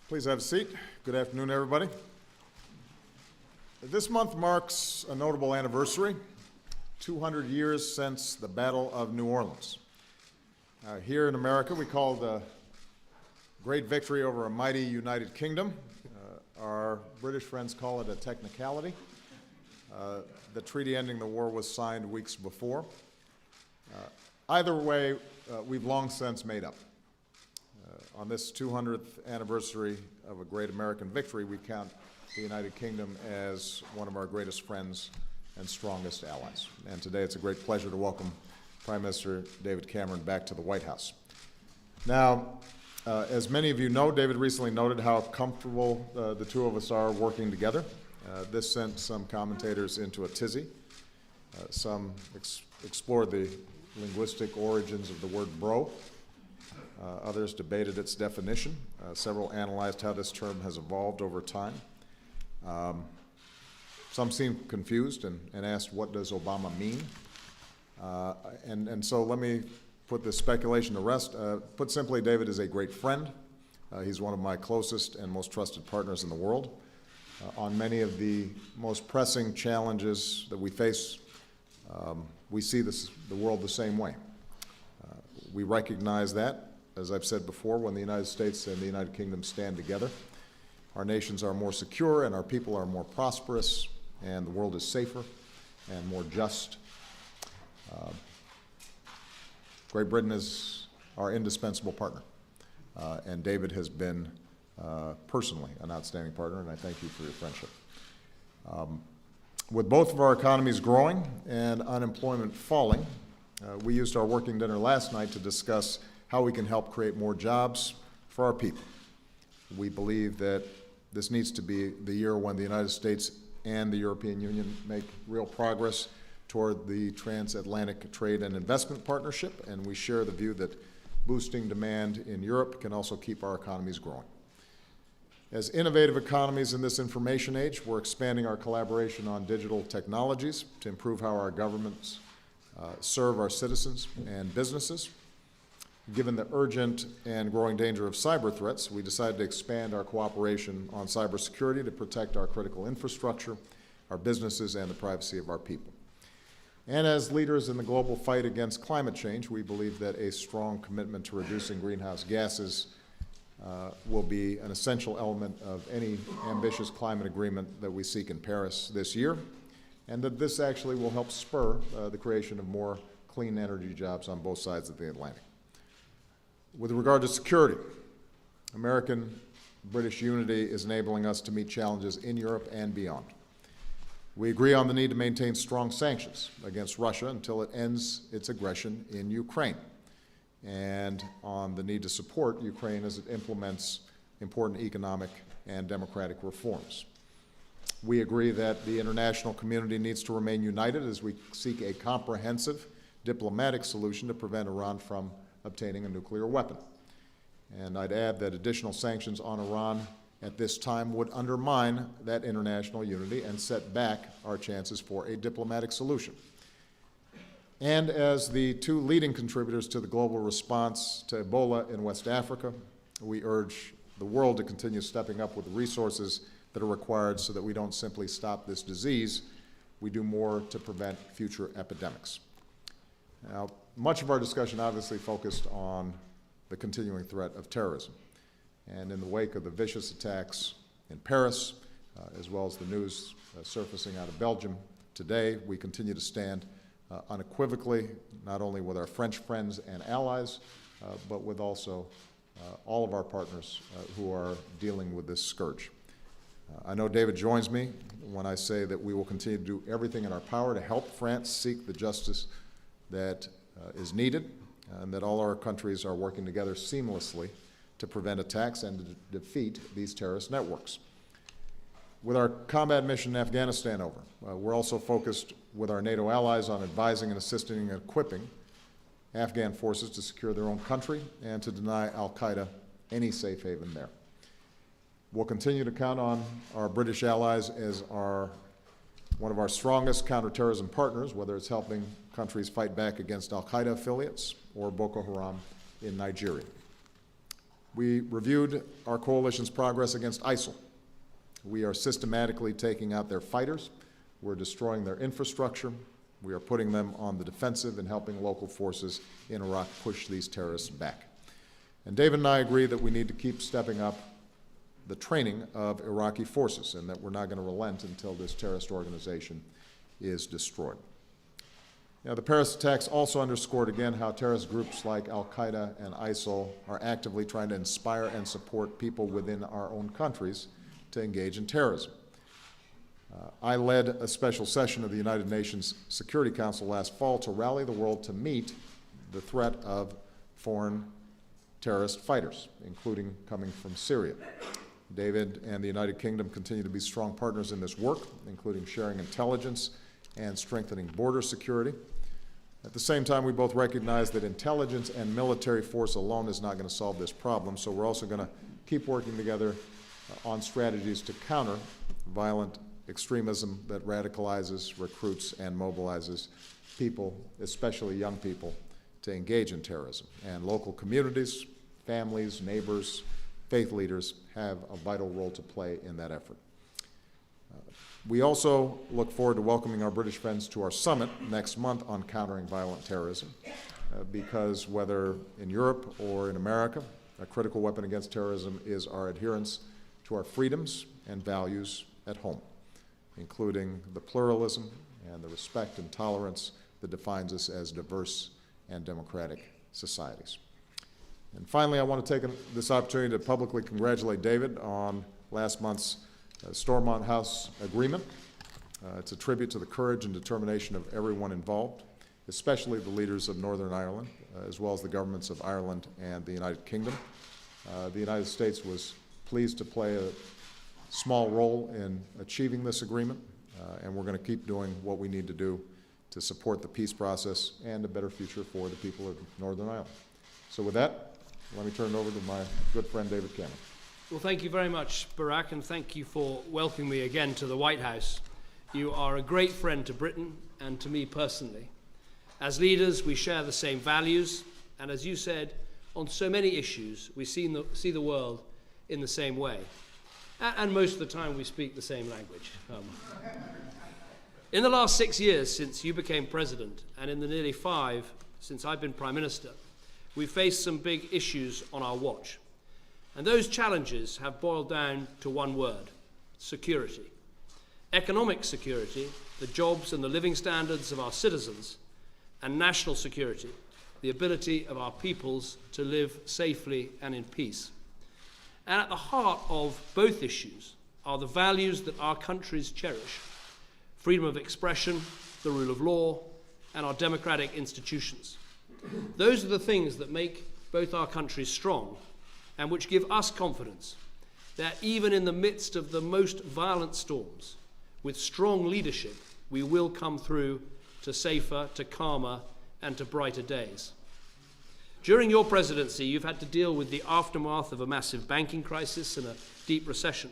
Please have a seat. Good afternoon, everybody. This month marks a notable anniversary, 200 years since the Battle of New Orleans. Here in America, we call the great victory over a mighty United Kingdom. Our British friends call it a technicality. The treaty ending the war was signed weeks before. Either way, we've long since made up. On this 200th anniversary of a great American victory, we count the United Kingdom as one of our greatest friends and strongest allies. And today it's a great pleasure to welcome Prime Minister David Cameron back to the White House. Now, as many of you know, David recently noted how comfortable the two of us are working together. This sent some commentators into a tizzy. Some explored the linguistic origins of the word bro. Others debated its definition. Several analyzed how this term has evolved over time. Some seemed confused and asked, what does Obama mean? And so let me put this speculation to rest. Put simply, David is a great friend. He's one of my closest and most trusted partners in the world. On many of the most pressing challenges that we face, we see the world the same way. We recognize that. As I've said before, when the United States and the United Kingdom stand together, our nations are more secure and our people are more prosperous, and the world is safer and more just. Great Britain is our indispensable partner, and David has been personally an outstanding partner, and I thank you for your friendship. With both of our economies growing and unemployment falling, we used our working dinner last night to discuss how we can help create more jobs for our people. We believe that this needs to be the year when the United States and the European Union make real progress toward the transatlantic trade and investment partnership, and we share the view that boosting demand in Europe can also keep our economies growing. As innovative economies in this information age, we're expanding our collaboration on digital technologies to improve how our governments serve our citizens and businesses. Given the urgent and growing danger of cyber threats, we decided to expand our cooperation on cybersecurity to protect our critical infrastructure, our businesses, and the privacy of our people. And as leaders in the global fight against climate change, we believe that a strong commitment to reducing greenhouse gases will be an essential element of any ambitious climate agreement that we seek in Paris this year, and that this actually will help spur the creation of more clean energy jobs on both sides of the Atlantic. With regard to security, American-British unity is enabling us to meet challenges in Europe and beyond. We agree on the need to maintain strong sanctions against Russia until it ends its aggression in Ukraine, and on the need to support Ukraine as it implements important economic and democratic reforms. We agree that the international community needs to remain united as we seek a comprehensive diplomatic solution to prevent Iran from obtaining a nuclear weapon. And I'd add that additional sanctions on Iran at this time would undermine that international unity and set back our chances for a diplomatic solution. And as the two leading contributors to the global response to Ebola in West Africa, we urge the world to continue stepping up with the resources that are required so that we don't simply stop this disease, we do more to prevent future epidemics. Now, much of our discussion obviously focused on the continuing threat of terrorism. And in the wake of the vicious attacks in Paris, as well as the news surfacing out of Belgium today, we continue to stand unequivocally, not only with our French friends and allies, but with also all of our partners who are dealing with this scourge. I know David joins me when I say that we will continue to do everything in our power to help France seek the justice that is needed, and that all our countries are working together seamlessly to prevent attacks and to defeat these terrorist networks. With our combat mission in Afghanistan over, we're also focused with our NATO allies on advising and assisting and equipping Afghan forces to secure their own country and to deny al-Qaeda any safe haven there. We'll continue to count on our British allies as one of our strongest counterterrorism partners, whether it's helping countries fight back against al-Qaeda affiliates or Boko Haram in Nigeria. We reviewed our coalition's progress against ISIL. We are systematically taking out their fighters. We're destroying their infrastructure. We are putting them on the defensive and helping local forces in Iraq push these terrorists back. And David and I agree that we need to keep stepping up the training of Iraqi forces and that we're not going to relent until this terrorist organization is destroyed. Now, the Paris attacks also underscored again how terrorist groups like al-Qaeda and ISIL are actively trying to inspire and support people within our own countries to engage in terrorism. I led a special session of the United Nations Security Council last fall to rally the world to meet the threat of foreign terrorist fighters, including coming from Syria. David and the United Kingdom continue to be strong partners in this work, including sharing intelligence and strengthening border security. At the same time, we both recognize that intelligence and military force alone is not going to solve this problem, so we're also going to keep working together on strategies to counter violent extremism that radicalizes, recruits, and mobilizes people, especially young people, to engage in terrorism. And local communities, families, neighbors, faith leaders have a vital role to play in that effort. We also look forward to welcoming our British friends to our summit next month on countering violent terrorism, because whether in Europe or in America, a critical weapon against terrorism is our adherence to our freedoms and values at home, including the pluralism and the respect and tolerance that defines us as diverse and democratic societies. And finally, I want to take this opportunity to publicly congratulate David on last month's Stormont House agreement. It's a tribute to the courage and determination of everyone involved, especially the leaders of Northern Ireland, as well as the governments of Ireland and the United Kingdom. The United States was pleased to play a small role in achieving this agreement, and we're going to keep doing what we need to do to support the peace process and a better future for the people of Northern Ireland. So with that, let me turn it over to my good friend David Cameron. Well, thank you very much, Barack, and thank you for welcoming me again to the White House. You are a great friend to Britain and to me personally. As leaders, we share the same values, and as you said, on so many issues, we see the world in the same way. And most of the time, we speak the same language. In the last 6 years since you became president, and in the nearly 5 since I've been prime minister, we've faced some big issues on our watch. And those challenges have boiled down to one word: security. Economic security, the jobs and the living standards of our citizens, and national security, the ability of our peoples to live safely and in peace. And at the heart of both issues are the values that our countries cherish: freedom of expression, the rule of law, and our democratic institutions. Those are the things that make both our countries strong and which give us confidence that even in the midst of the most violent storms, with strong leadership, we will come through to safer, to calmer, and to brighter days. During your presidency, you've had to deal with the aftermath of a massive banking crisis and a deep recession.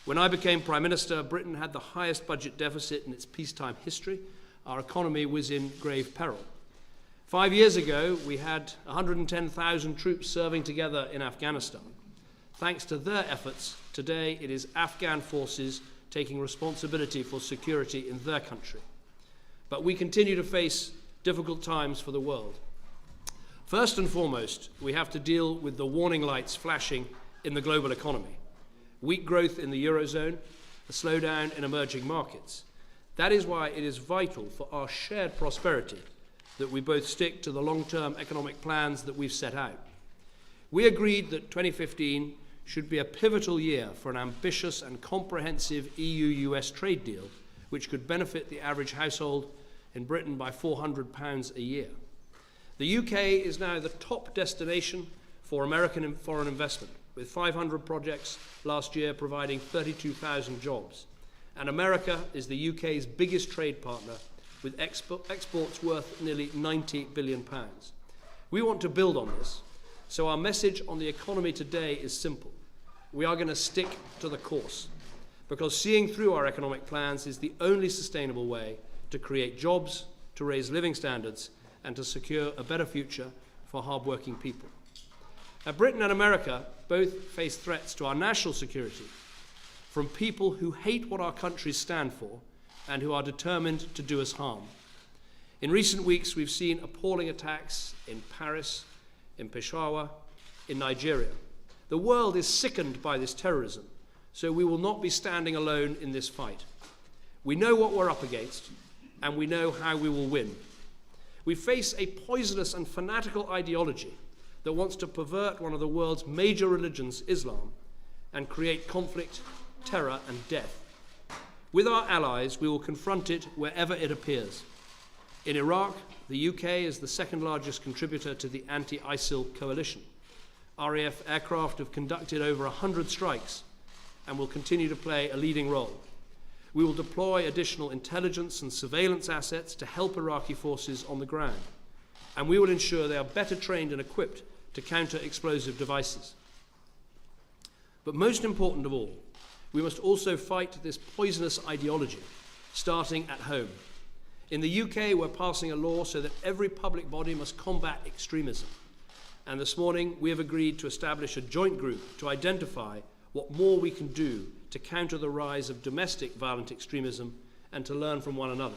When I became Prime Minister, Britain had the highest budget deficit in its peacetime history. Our economy was in grave peril. 5 years ago, we had 110,000 troops serving together in Afghanistan. Thanks to their efforts, today it is Afghan forces taking responsibility for security in their country. But we continue to face difficult times for the world. First and foremost, we have to deal with the warning lights flashing in the global economy. Weak growth in the Eurozone, a slowdown in emerging markets. That is why it is vital for our shared prosperity that we both stick to the long-term economic plans that we've set out. We agreed that 2015 should be a pivotal year for an ambitious and comprehensive EU-US trade deal, which could benefit the average household in Britain by £400 a year. The UK is now the top destination for American foreign investment, with 500 projects last year providing 32,000 jobs. And America is the UK's biggest trade partner, with exports worth nearly £90 billion. We want to build on this, so our message on the economy today is simple. We are going to stick to the course, because seeing through our economic plans is the only sustainable way to create jobs, to raise living standards, and to secure a better future for hard-working people. Britain and America both face threats to our national security from people who hate what our countries stand for and who are determined to do us harm. In recent weeks, we've seen appalling attacks in Paris, in Peshawar, in Nigeria. The world is sickened by this terrorism, so we will not be standing alone in this fight. We know what we're up against, and we know how we will win. We face a poisonous and fanatical ideology that wants to pervert one of the world's major religions, Islam, and create conflict, terror, and death. With our allies, we will confront it wherever it appears. In Iraq, the UK is the second largest contributor to the anti-ISIL coalition. RAF aircraft have conducted over 100 strikes and will continue to play a leading role. We will deploy additional intelligence and surveillance assets to help Iraqi forces on the ground, and we will ensure they are better trained and equipped to counter explosive devices. But most important of all, we must also fight this poisonous ideology, starting at home. In the UK, we're passing a law so that every public body must combat extremism. And this morning, we have agreed to establish a joint group to identify what more we can do to counter the rise of domestic violent extremism and to learn from one another.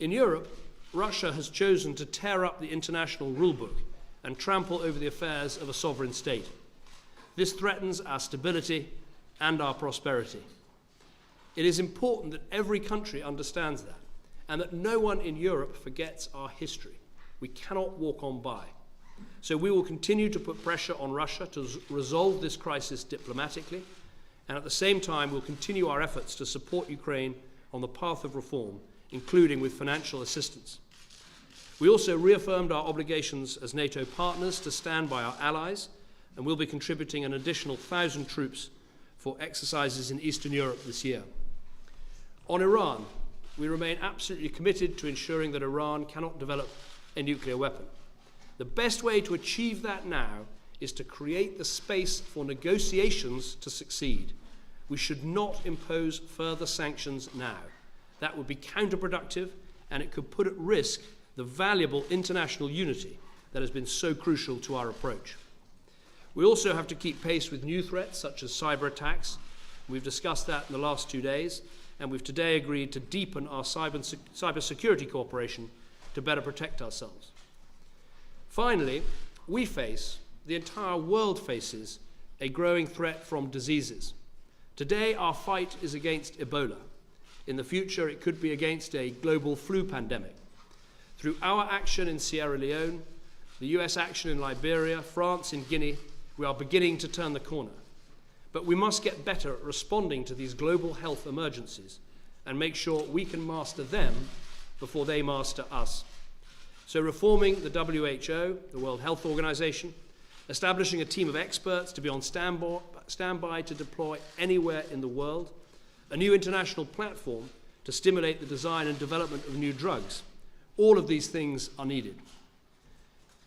In Europe, Russia has chosen to tear up the international rulebook and trample over the affairs of a sovereign state. This threatens our stability and our prosperity. It is important that every country understands that, and that no one in Europe forgets our history. We cannot walk on by. So we will continue to put pressure on Russia to resolve this crisis diplomatically, and at the same time we'll continue our efforts to support Ukraine on the path of reform, including with financial assistance. We also reaffirmed our obligations as NATO partners to stand by our allies, and we'll be contributing an additional 1,000 troops for exercises in Eastern Europe this year. On Iran, we remain absolutely committed to ensuring that Iran cannot develop a nuclear weapon. The best way to achieve that now is to create the space for negotiations to succeed. We should not impose further sanctions now. That would be counterproductive, and it could put at risk the valuable international unity that has been so crucial to our approach. We also have to keep pace with new threats such as cyber attacks. We've discussed that in the last 2 days, and we've today agreed to deepen our cybersecurity cooperation to better protect ourselves. Finally, the entire world faces a growing threat from diseases. Today, our fight is against Ebola. In the future, it could be against a global flu pandemic. Through our action in Sierra Leone, the US action in Liberia, France in Guinea, we are beginning to turn the corner. But we must get better at responding to these global health emergencies and make sure we can master them before they master us. So reforming the WHO, the World Health Organization, establishing a team of experts to be on standby to deploy anywhere in the world, a new international platform to stimulate the design and development of new drugs. All of these things are needed.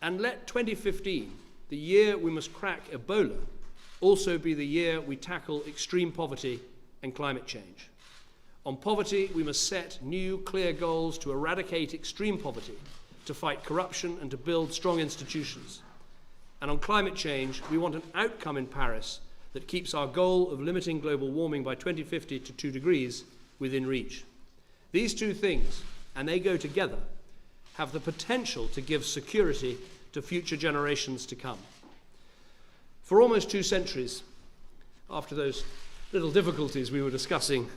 And let 2015, the year we must crack Ebola, also be the year we tackle extreme poverty and climate change. On poverty, we must set new, clear goals to eradicate extreme poverty, to fight corruption and to build strong institutions. And on climate change, we want an outcome in Paris that keeps our goal of limiting global warming by 2050 to 2 degrees within reach. These two things, and they go together, have the potential to give security to future generations to come. For almost 2 centuries, after those little difficulties we were discussing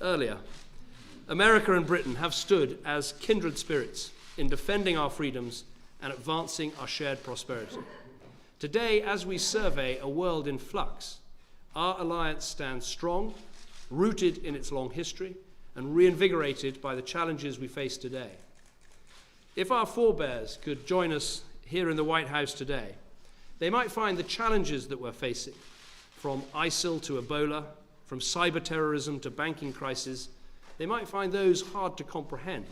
earlier, America and Britain have stood as kindred spirits in defending our freedoms and advancing our shared prosperity. Today, as we survey a world in flux, our alliance stands strong, rooted in its long history, and reinvigorated by the challenges we face today. If our forebears could join us here in the White House today, they might find the challenges that we're facing, from ISIL to Ebola, from cyber terrorism to banking crisis, they might find those hard to comprehend,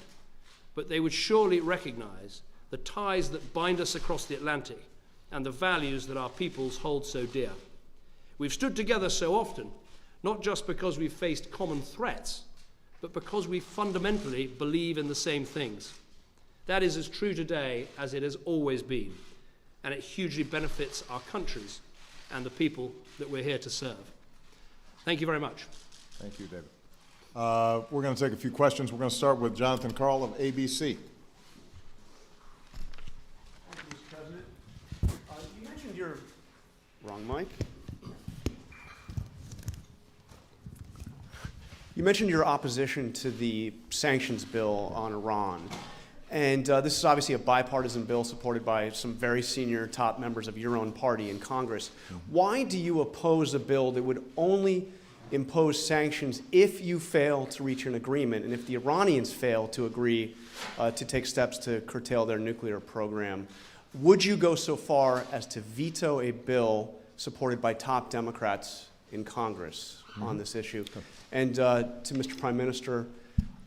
but they would surely recognize the ties that bind us across the Atlantic and the values that our peoples hold so dear. We've stood together so often, not just because we've faced common threats, but because we fundamentally believe in the same things. That is as true today as it has always been. and it hugely benefits our countries and the people that we're here to serve. Thank you very much. Thank you, David. We're going to take a few questions. We're going to start with Jonathan Karl of ABC. Thank you, Mr. President. You mentioned your wrong mic. You mentioned your opposition to the sanctions bill on Iran. And this is obviously a bipartisan bill supported by some very senior top members of your own party in Congress. Why do you oppose a bill that would only impose sanctions if you fail to reach an agreement and if the Iranians fail to agree to take steps to curtail their nuclear program? Would you go so far as to veto a bill supported by top Democrats in Congress on this issue? And to Mr. Prime Minister,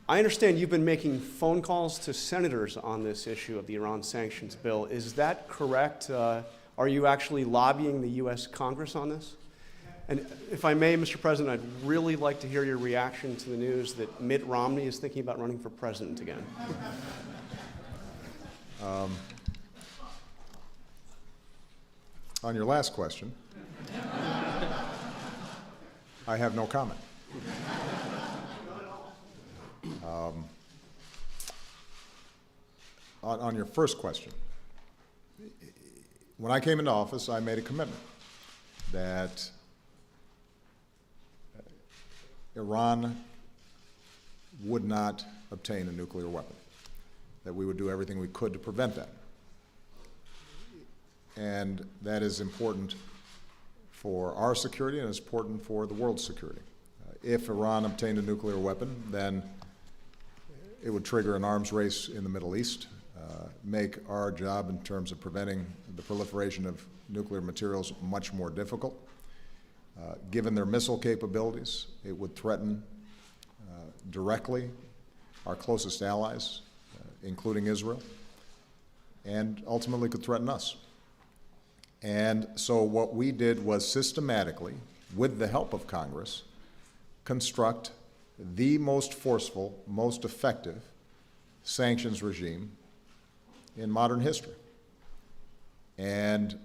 I understand you've been making phone calls to senators on this issue of the Iran sanctions bill. Is that correct? Are you actually lobbying the U.S. Congress on this? And if I may, Mr. President, I'd really like to hear your reaction to the news that Mitt Romney is thinking about running for president again. On your last question, I have no comment. On your first question, when I came into office, I made a commitment that Iran would not obtain a nuclear weapon, that we would do everything we could to prevent that. And that is important for our security and it's important for the world's security. If Iran obtained a nuclear weapon, then it would trigger an arms race in the Middle East, make our job in terms of preventing the proliferation of nuclear materials much more difficult. Given their missile capabilities, it would threaten directly our closest allies, including Israel, and ultimately could threaten us. And so what we did was systematically, with the help of Congress, construct the most forceful, most effective sanctions regime in modern history. And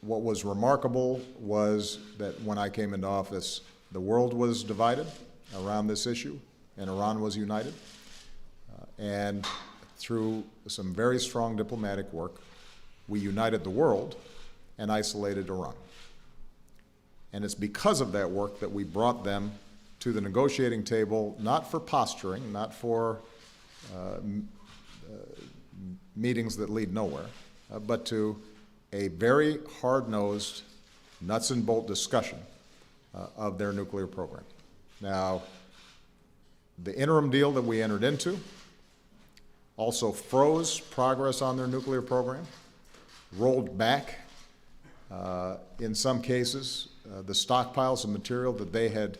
what was remarkable was that when I came into office, the world was divided around this issue, and Iran was united. And through some very strong diplomatic work, we united the world and isolated Iran. And it's because of that work that we brought them to the negotiating table, not for posturing, not for meetings that lead nowhere, but to a very hard-nosed, nuts and bolt discussion of their nuclear program. Now, the interim deal that we entered into also froze progress on their nuclear program, rolled back, in some cases, the stockpiles of material that they had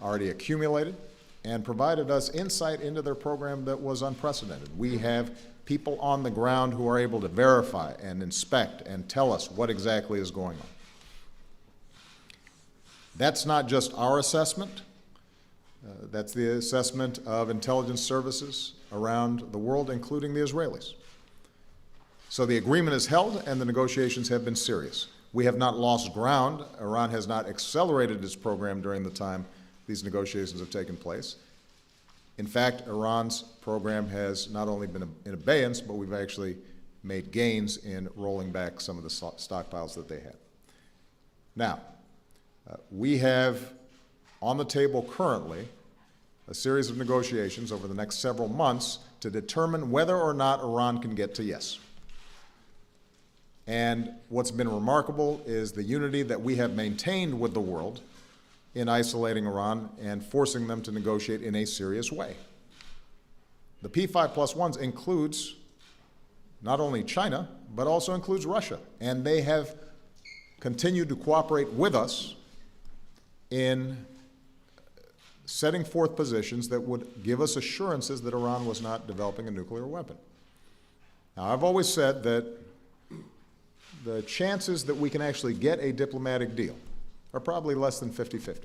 already accumulated, and provided us insight into their program that was unprecedented. We have people on the ground who are able to verify and inspect and tell us what exactly is going on. That's not just our assessment. That's the assessment of intelligence services around the world, including the Israelis. So the agreement is held and the negotiations have been serious. We have not lost ground. Iran has not accelerated its program during the time these negotiations have taken place. In fact, Iran's program has not only been in abeyance, but we've actually made gains in rolling back some of the stockpiles that they had. Now, we have on the table currently a series of negotiations over the next several months to determine whether or not Iran can get to yes. And what's been remarkable is the unity that we have maintained with the world in isolating Iran and forcing them to negotiate in a serious way. The P5+1s includes not only China, but also includes Russia. And they have continued to cooperate with us in setting forth positions that would give us assurances that Iran was not developing a nuclear weapon. Now, I've always said that the chances that we can actually get a diplomatic deal are probably less than 50-50.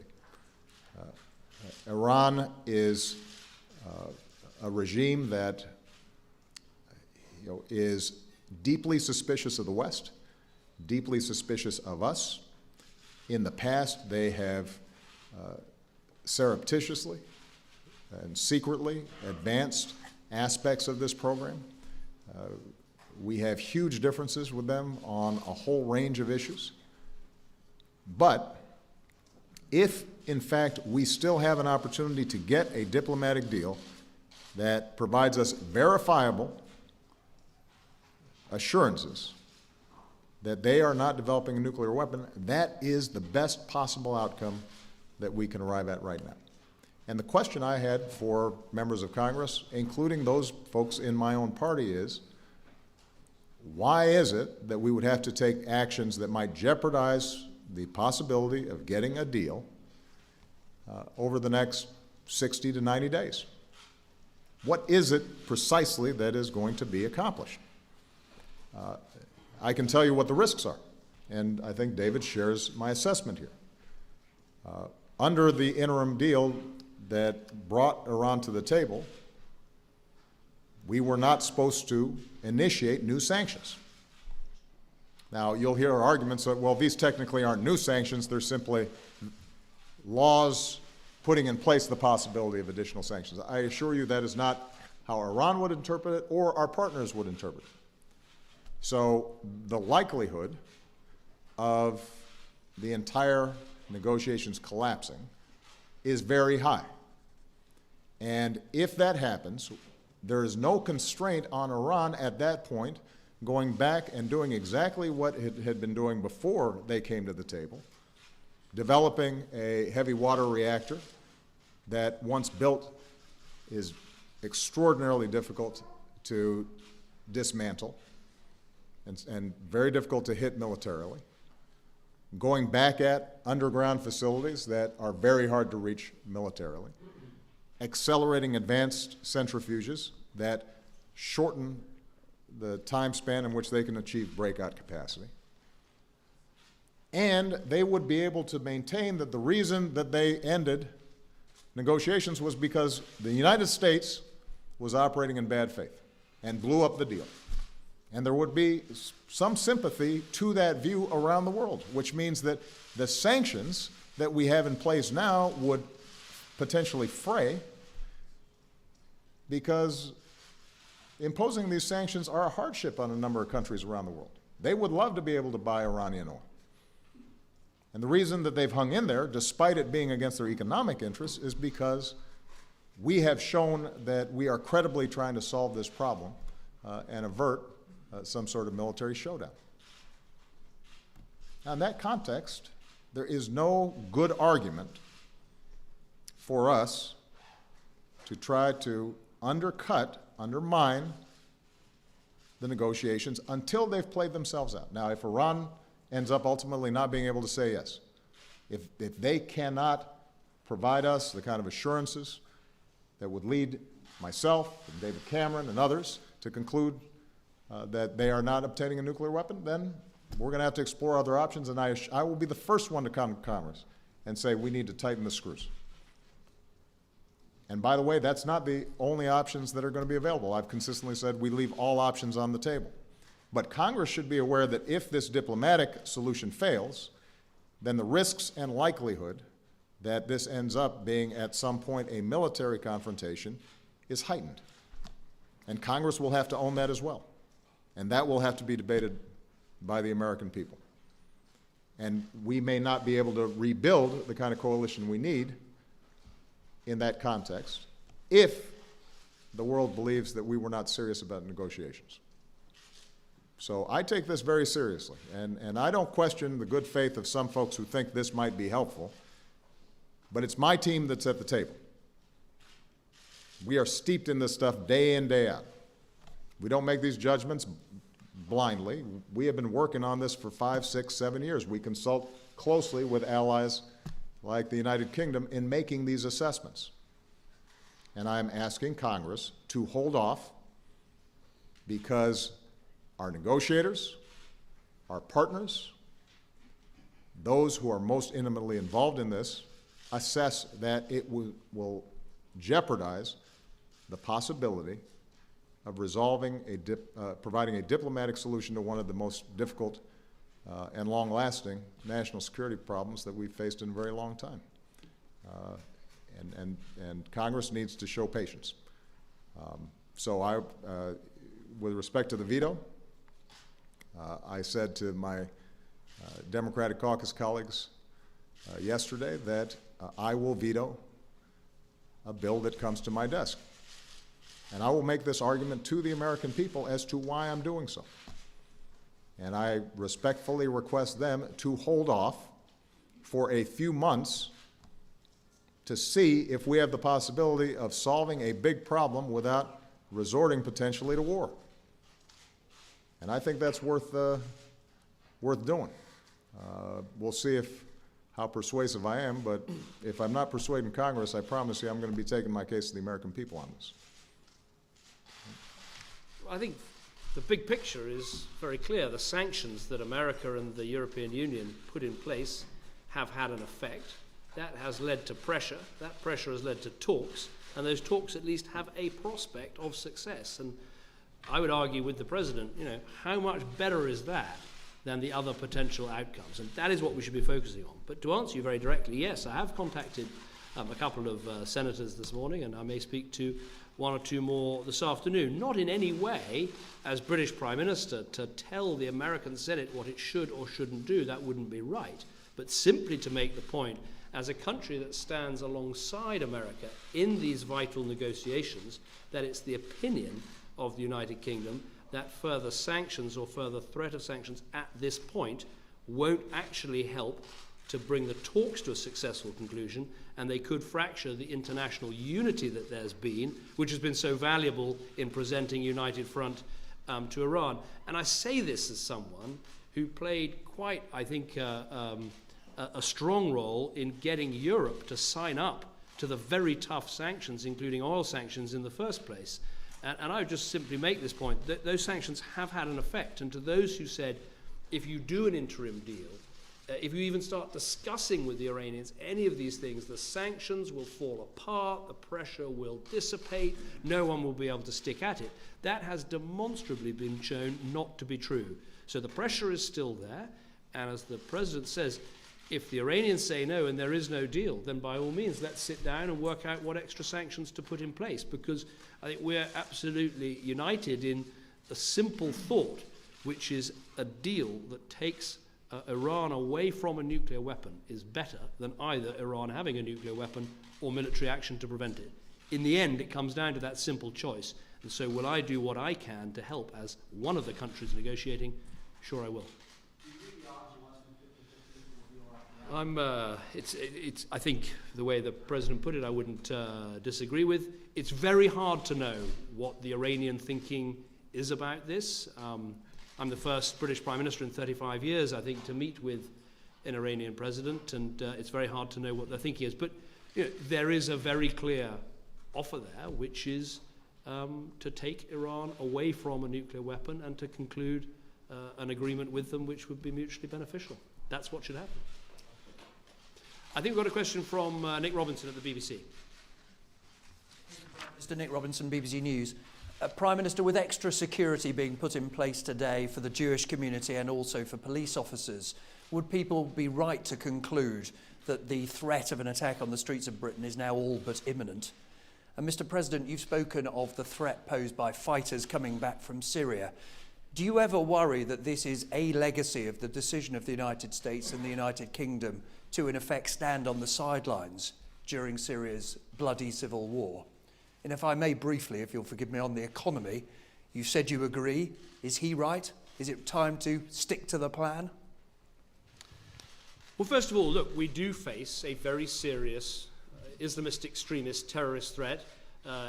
Iran is a regime that is deeply suspicious of the West, deeply suspicious of us. In the past, they have surreptitiously and secretly advanced aspects of this program. We have huge differences with them on a whole range of issues. But if, in fact, we still have an opportunity to get a diplomatic deal that provides us verifiable assurances that they are not developing a nuclear weapon, that is the best possible outcome that we can arrive at right now. And the question I had for members of Congress, including those folks in my own party, is why is it that we would have to take actions that might jeopardize the possibility of getting a deal over the next 60 to 90 days? What is it precisely that is going to be accomplished? I can tell you what the risks are, and I think David shares my assessment here. Under the interim deal that brought Iran to the table, we were not supposed to initiate new sanctions. Now, you'll hear arguments that, well, these technically aren't new sanctions, they're simply laws putting in place the possibility of additional sanctions. I assure you that is not how Iran would interpret it or our partners would interpret it. So the likelihood of the entire negotiations collapsing is very high. And if that happens, there is no constraint on Iran at that point going back and doing exactly what it had been doing before they came to the table, developing a heavy water reactor that, once built, is extraordinarily difficult to dismantle and very difficult to hit militarily, going back at underground facilities that are very hard to reach militarily, accelerating advanced centrifuges that shorten the time span in which they can achieve breakout capacity. And they would be able to maintain that the reason that they ended negotiations was because the United States was operating in bad faith and blew up the deal. And there would be some sympathy to that view around the world, which means that the sanctions that we have in place now would potentially fray, because imposing these sanctions are a hardship on a number of countries around the world. They would love to be able to buy Iranian oil. And the reason that they've hung in there, despite it being against their economic interests, is because we have shown that we are credibly trying to solve this problem and avert some sort of military showdown. Now, in that context, there is no good argument for us to try to undermine the negotiations until they've played themselves out. Now, if Iran ends up ultimately not being able to say yes, if they cannot provide us the kind of assurances that would lead myself and David Cameron and others to conclude that they are not obtaining a nuclear weapon, then we're going to have to explore other options, and I will be the first one to come to Congress and say we need to tighten the screws. And by the way, that's not the only options that are going to be available. I've consistently said we leave all options on the table. But Congress should be aware that if this diplomatic solution fails, then the risks and likelihood that this ends up being at some point a military confrontation is heightened. And Congress will have to own that as well. And that will have to be debated by the American people. And we may not be able to rebuild the kind of coalition we need in that context if the world believes that we were not serious about negotiations. So I take this very seriously, and I don't question the good faith of some folks who think this might be helpful, but it's my team that's at the table. We are steeped in this stuff day in, day out. We don't make these judgments blindly. We have been working on this for 5, 6, 7 years. We consult closely with allies like the United Kingdom in making these assessments. And I'm asking Congress to hold off because our negotiators, our partners, those who are most intimately involved in this, assess that it will jeopardize the possibility of resolving providing a diplomatic solution to one of the most difficult and long-lasting national security problems that we've faced in a very long time. And Congress needs to show patience. So with respect to the veto, I said to my Democratic caucus colleagues yesterday that I will veto a bill that comes to my desk. And I will make this argument to the American people as to why I'm doing so. And I respectfully request them to hold off for a few months to see if we have the possibility of solving a big problem without resorting potentially to war. And I think that's worth doing. We'll see how persuasive I am, but if I'm not persuading Congress, I promise you I'm going to be taking my case to the American people on this. I think the big picture is very clear. The sanctions that America and the European Union put in place have had an effect. That has led to pressure. That pressure has led to talks, and those talks at least have a prospect of success. And I would argue with the President, how much better is that than the other potential outcomes? And that is what we should be focusing on. But to answer you very directly, yes, I have contacted a couple of senators this morning, and I may speak to one or two more this afternoon, not in any way as British Prime Minister to tell the American Senate what it should or shouldn't do. That wouldn't be right. But simply to make the point, as a country that stands alongside America in these vital negotiations, that it's the opinion of the United Kingdom that further sanctions or further threat of sanctions at this point won't actually help to bring the talks to a successful conclusion, and they could fracture the international unity that there's been, which has been so valuable in presenting united front to Iran. And I say this as someone who played quite, I think, a strong role in getting Europe to sign up to the very tough sanctions, including oil sanctions in the first place. And I would just simply make this point, that those sanctions have had an effect. And to those who said, if you do an interim deal, if you even start discussing with the Iranians any of these things, the sanctions will fall apart, the pressure will dissipate, no one will be able to stick at it. That has demonstrably been shown not to be true. So the pressure is still there, and as the President says, if the Iranians say no and there is no deal, then by all means let's sit down and work out what extra sanctions to put in place, because I think we're absolutely united in a simple thought, which is a deal that takes Iran away from a nuclear weapon is better than either Iran having a nuclear weapon or military action to prevent it. In the end, it comes down to that simple choice. And so will I do what I can to help as one of the countries negotiating? Sure I will. I think the way the President put it, I wouldn't disagree with. It's very hard to know what the Iranian thinking is about this. I'm the first British Prime Minister in 35 years, I think, to meet with an Iranian president, and it's very hard to know what their thinking is. But there is a very clear offer there, which is to take Iran away from a nuclear weapon and to conclude an agreement with them which would be mutually beneficial. That's what should happen. I think we've got a question from Nick Robinson at the BBC. Mr. Nick Robinson, BBC News. Prime Minister, with extra security being put in place today for the Jewish community and also for police officers, would people be right to conclude that the threat of an attack on the streets of Britain is now all but imminent? And Mr. President, you've spoken of the threat posed by fighters coming back from Syria. Do you ever worry that this is a legacy of the decision of the United States and the United Kingdom to, in effect, stand on the sidelines during Syria's bloody civil war? And if I may briefly, if you'll forgive me, on the economy, you said you agree. Is he right? Is it time to stick to the plan? Well, first of all, look, we do face a very serious Islamist extremist terrorist threat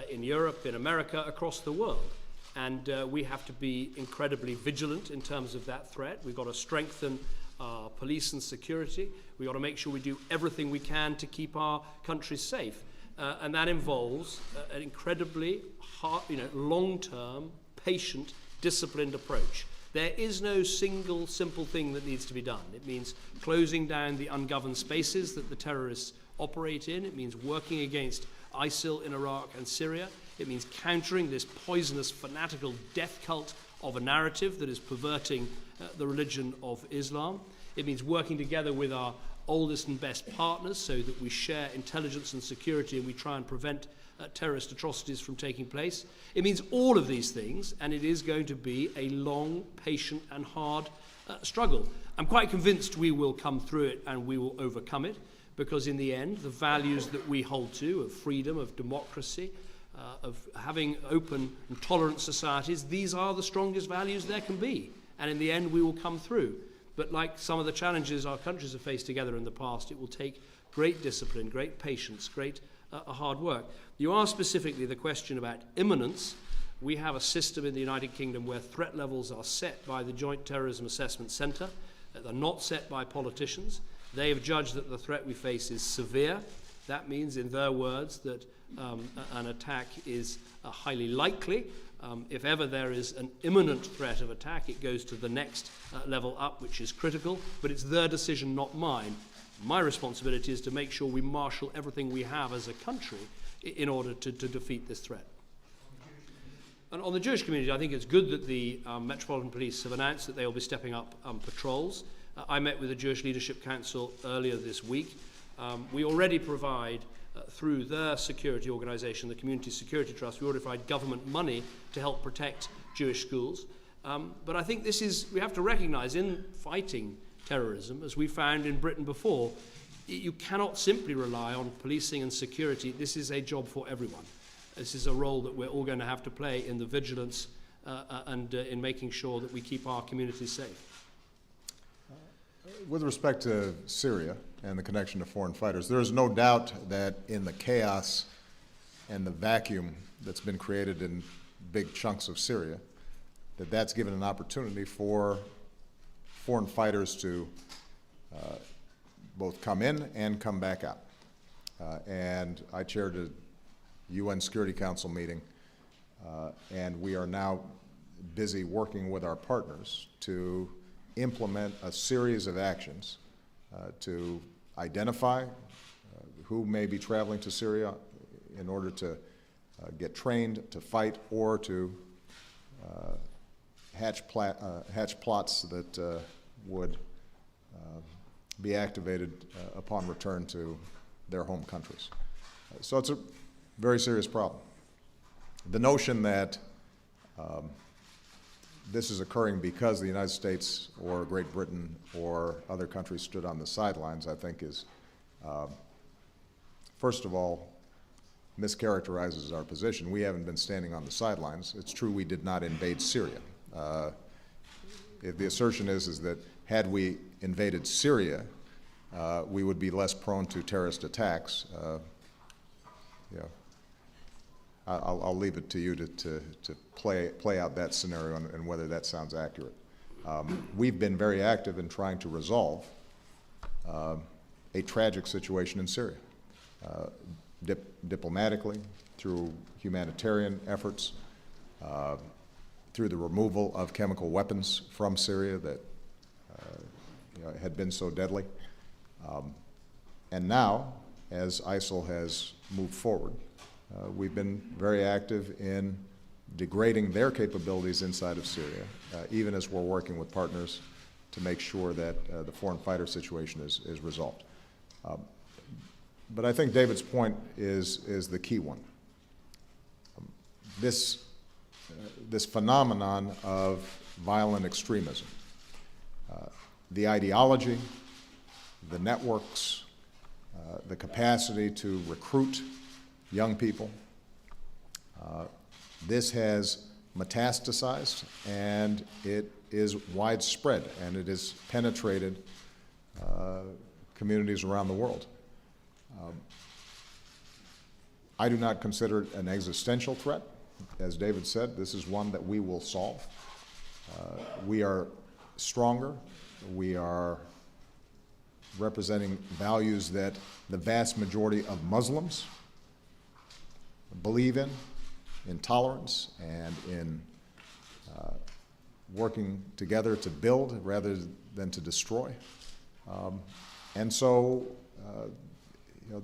in Europe, in America, across the world. And we have to be incredibly vigilant in terms of that threat. We've got to strengthen our police and security. We've got to make sure we do everything we can to keep our countries safe. And that involves an incredibly hard, long-term, patient, disciplined approach. There is no single simple thing that needs to be done. It means closing down the ungoverned spaces that the terrorists operate in. It means working against ISIL in Iraq and Syria. It means countering this poisonous, fanatical death cult of a narrative that is perverting the religion of Islam. It means working together with our oldest and best partners so that we share intelligence and security and we try and prevent terrorist atrocities from taking place. It means all of these things, and it is going to be a long, patient and hard struggle. I'm quite convinced we will come through it and we will overcome it, because in the end, the values that we hold to, of freedom, of democracy, of having open and tolerant societies, these are the strongest values there can be. And in the end, we will come through. But like some of the challenges our countries have faced together in the past, it will take great discipline, great patience, great hard work. You asked specifically the question about imminence. We have a system in the United Kingdom where threat levels are set by the Joint Terrorism Assessment Centre. They're not set by politicians. They have judged that the threat we face is severe. That means, in their words, that an attack is highly likely. If ever there is an imminent threat of attack, it goes to the next level up, which is critical. But it's their decision, not mine. My responsibility is to make sure we marshal everything we have as a country in order to defeat this threat. And on the Jewish community, I think it's good that the Metropolitan Police have announced that they will be stepping up patrols. I met with the Jewish Leadership Council earlier this week. We already provide, through their security organisation, the Community Security Trust, we already provide government money to help protect Jewish schools. But I think we have to recognise, in fighting terrorism, as we found in Britain before, you cannot simply rely on policing and security. This is a job for everyone. This is a role that we're all going to have to play in the vigilance and in making sure that we keep our communities safe. With respect to Syria and the connection to foreign fighters, there is no doubt that in the chaos and the vacuum that's been created in big chunks of Syria, that's given an opportunity for foreign fighters to both come in and come back out. And I chaired a UN Security Council meeting, and we are now busy working with our partners to implement a series of actions to identify who may be traveling to Syria in order to get trained to fight or to hatch plots that would be activated upon return to their home countries. So it's a very serious problem. The notion that this is occurring because the United States or Great Britain or other countries stood on the sidelines, I think is, first of all, mischaracterizes our position. We haven't been standing on the sidelines. It's true we did not invade Syria. If the assertion is that had we invaded Syria, we would be less prone to terrorist attacks. I'll leave it to you to play out that scenario and whether that sounds accurate. We've been very active in trying to resolve a tragic situation in Syria, diplomatically, through humanitarian efforts, through the removal of chemical weapons from Syria that had been so deadly. And now, as ISIL has moved forward, we've been very active in degrading their capabilities inside of Syria, even as we're working with partners to make sure that the foreign fighter situation is resolved. But I think David's point is the key one. This phenomenon of violent extremism, the ideology, the networks, the capacity to recruit young people, this has metastasized and it is widespread and it has penetrated communities around the world. I do not consider it an existential threat. As David said, this is one that we will solve. We are stronger. We are representing values that the vast majority of Muslims believe in tolerance and in working together to build rather than to destroy. And so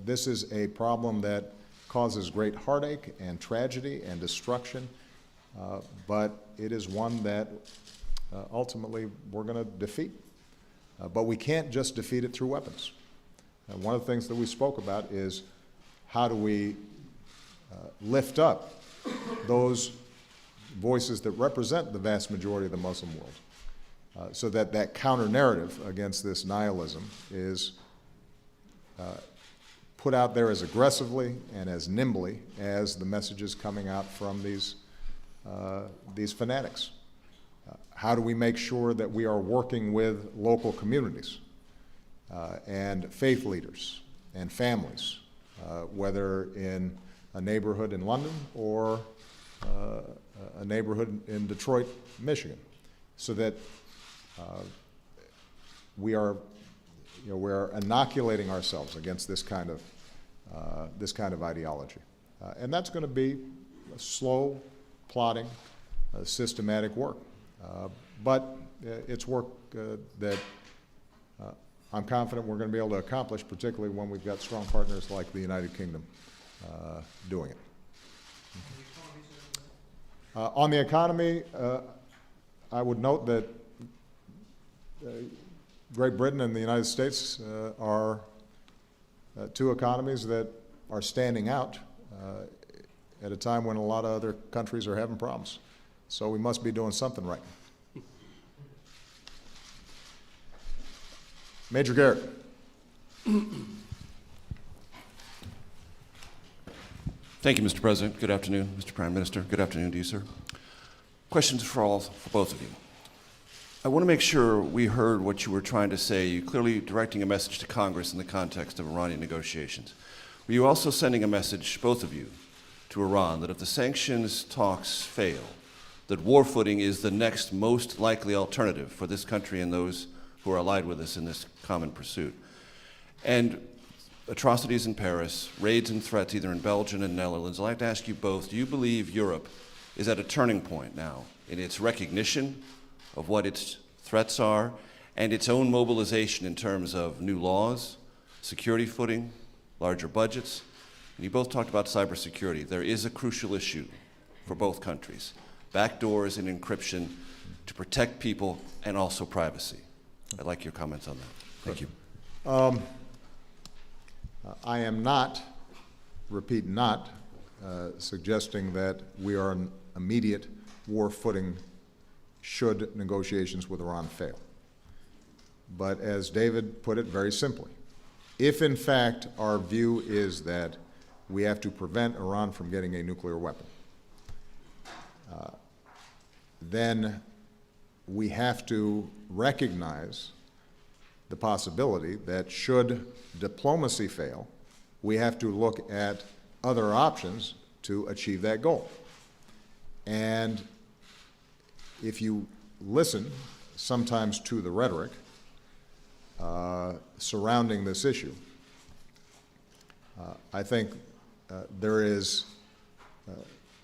this is a problem that causes great heartache and tragedy and destruction, but it is one that ultimately we're going to defeat. But we can't just defeat it through weapons. One of the things that we spoke about is how do we lift up those voices that represent the vast majority of the Muslim world, so that that counter-narrative against this nihilism is put out there as aggressively and as nimbly as the messages coming out from these fanatics. How do we make sure that we are working with local communities and faith leaders and families, whether in a neighborhood in London or a neighborhood in Detroit, Michigan, so that we're inoculating ourselves against this kind of ideology, and that's going to be a slow, plodding, systematic work. But it's work that I'm confident we're going to be able to accomplish, particularly when we've got strong partners like the United Kingdom doing it. On the economy, I would note that Great Britain and the United States are two economies that are standing out at a time when a lot of other countries are having problems. So we must be doing something right. Major Garrett. Thank you, Mr. President. Good afternoon, Mr. Prime Minister. Good afternoon to you, sir. Questions for both of you. I want to make sure we heard what you were trying to say. You're clearly directing a message to Congress in the context of Iranian negotiations. Were you also sending a message, both of you, to Iran that if the sanctions talks fail, that war footing is the next most likely alternative for this country and those who are allied with us in this common pursuit? And atrocities in Paris, raids and threats either in Belgium and Netherlands, I'd like to ask you both, do you believe Europe is at a turning point now in its recognition of what its threats are and its own mobilization in terms of new laws, security footing, larger budgets? And you both talked about cybersecurity. There is a crucial issue for both countries: backdoors and encryption to protect people and also privacy. I'd like your comments on that. Thank you. I am not, repeat not, suggesting that we are in immediate war footing should negotiations with Iran fail. But as David put it very simply, if in fact our view is that we have to prevent Iran from getting a nuclear weapon, then we have to recognize the possibility that should diplomacy fail, we have to look at other options to achieve that goal. And if you listen sometimes to the rhetoric surrounding this issue, I think there is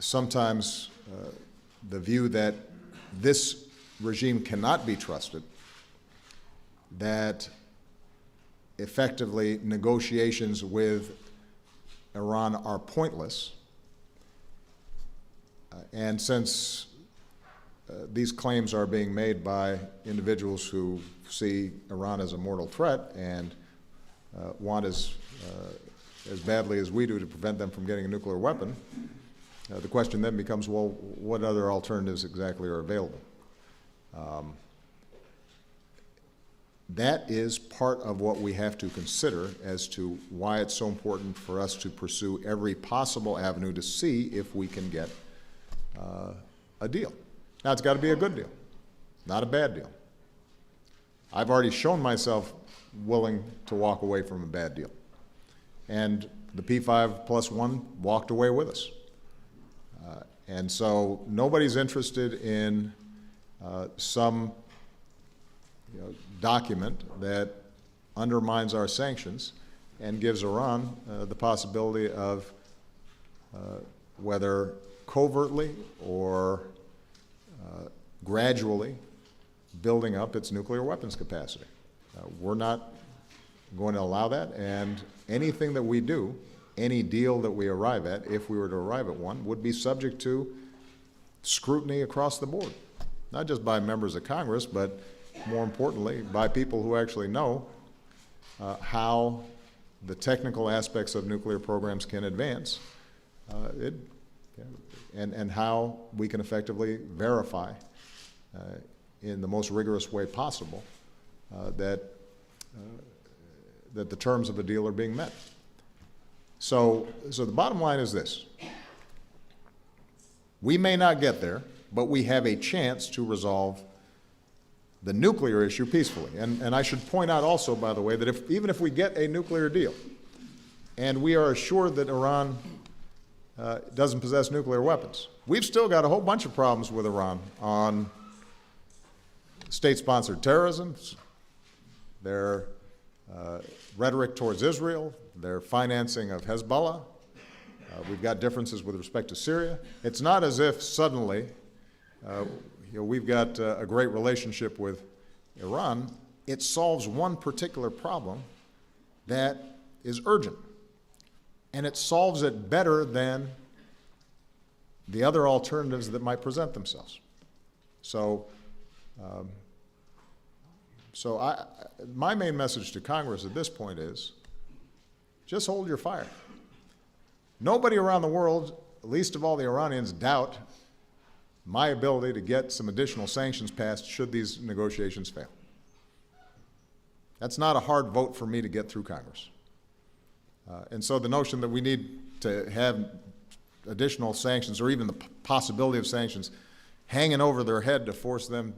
sometimes the view that this regime cannot be trusted, that effectively negotiations with Iran are pointless. And since these claims are being made by individuals who see Iran as a mortal threat and want as badly as we do to prevent them from getting a nuclear weapon, the question then becomes, well, what other alternatives exactly are available? That is part of what we have to consider as to why it's so important for us to pursue every possible avenue to see if we can get a deal. Now, it's got to be a good deal, not a bad deal. I've already shown myself willing to walk away from a bad deal. And the P5+1 walked away with us. And so nobody's interested in some document that undermines our sanctions and gives Iran the possibility of whether covertly or gradually building up its nuclear weapons capacity. We're not going to allow that, and anything that we do any deal that we arrive at, if we were to arrive at one, would be subject to scrutiny across the board, not just by members of Congress, but more importantly, by people who actually know how the technical aspects of nuclear programs can advance, and how we can effectively verify in the most rigorous way possible that the terms of a deal are being met. So the bottom line is this. We may not get there, but we have a chance to resolve the nuclear issue peacefully. And I should point out also, by the way, that even if we get a nuclear deal, and we are assured that Iran doesn't possess nuclear weapons, we've still got a whole bunch of problems with Iran on state-sponsored terrorism, their rhetoric towards Israel, their financing of Hezbollah. We've got differences with respect to Syria. It's not as if suddenly we've got a great relationship with Iran. It solves one particular problem that is urgent, and it solves it better than the other alternatives that might present themselves. So my main message to Congress at this point is just hold your fire. Nobody around the world, least of all the Iranians, doubt my ability to get some additional sanctions passed should these negotiations fail. That's not a hard vote for me to get through Congress. And so the notion that we need to have additional sanctions, or even the possibility of sanctions, hanging over their head to force them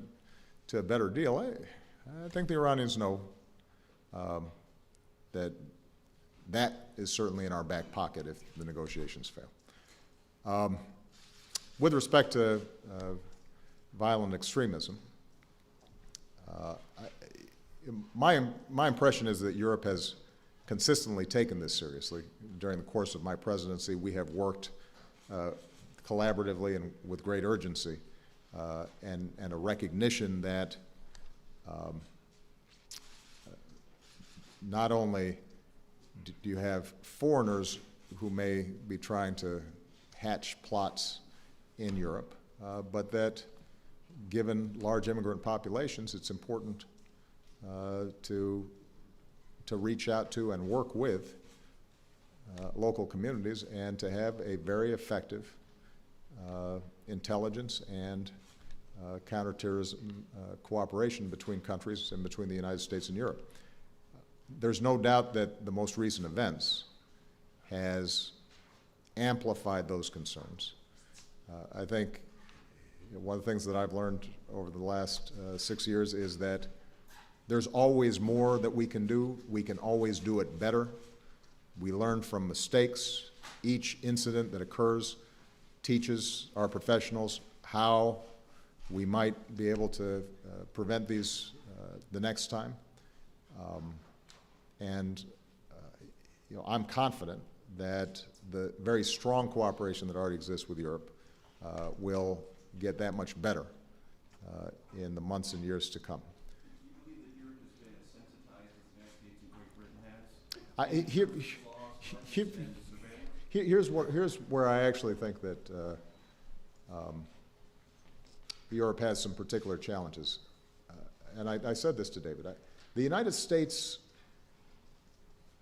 to a better deal, I think the Iranians know that is certainly in our back pocket if the negotiations fail. With respect to violent extremism, my impression is that Europe has consistently taken this seriously. During the course of my presidency, we have worked collaboratively and with great urgency, and a recognition that not only do you have foreigners who may be trying to hatch plots in Europe, but that given large immigrant populations, it's important to reach out to and work with local communities and to have a very effective intelligence and counterterrorism cooperation between countries and between the United States and Europe. There's no doubt that the most recent events has amplified those concerns. I think one of the things that I've learned over the last 6 years is that there's always more that we can do. We can always do it better. We learn from mistakes. Each incident that occurs teaches our professionals how we might be able to prevent these the next time. I'm confident that the very strong cooperation that already exists with Europe will get that much better in the months and years to come. Do you believe that Europe has been sensitized as the United States and Great Britain has? Here's where I actually think that Europe has some particular challenges. And I said this to David. The United States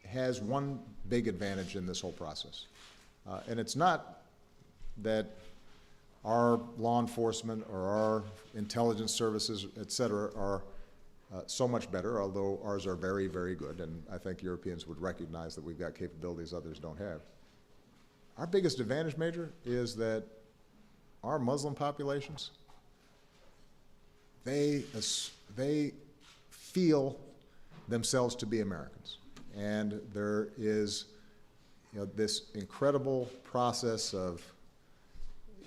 has one big advantage in this whole process. And it's not that our law enforcement or our intelligence services, et cetera, are so much better, although ours are very, very good, and I think Europeans would recognize that we've got capabilities others don't have. Our biggest advantage, Major, is that our Muslim populations, they feel themselves to be Americans. And there is this incredible process of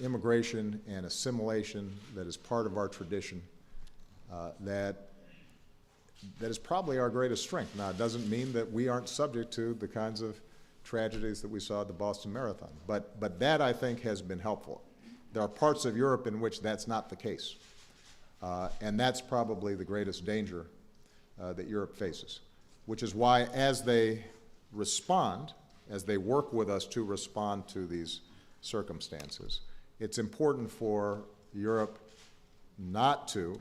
immigration and assimilation that is part of our tradition that is probably our greatest strength. Now, it doesn't mean that we aren't subject to the kinds of tragedies that we saw at the Boston Marathon, but that, I think, has been helpful. There are parts of Europe in which that's not the case, and that's probably the greatest danger that Europe faces, which is why, as they respond, as they work with us to respond to these circumstances, it's important for Europe not to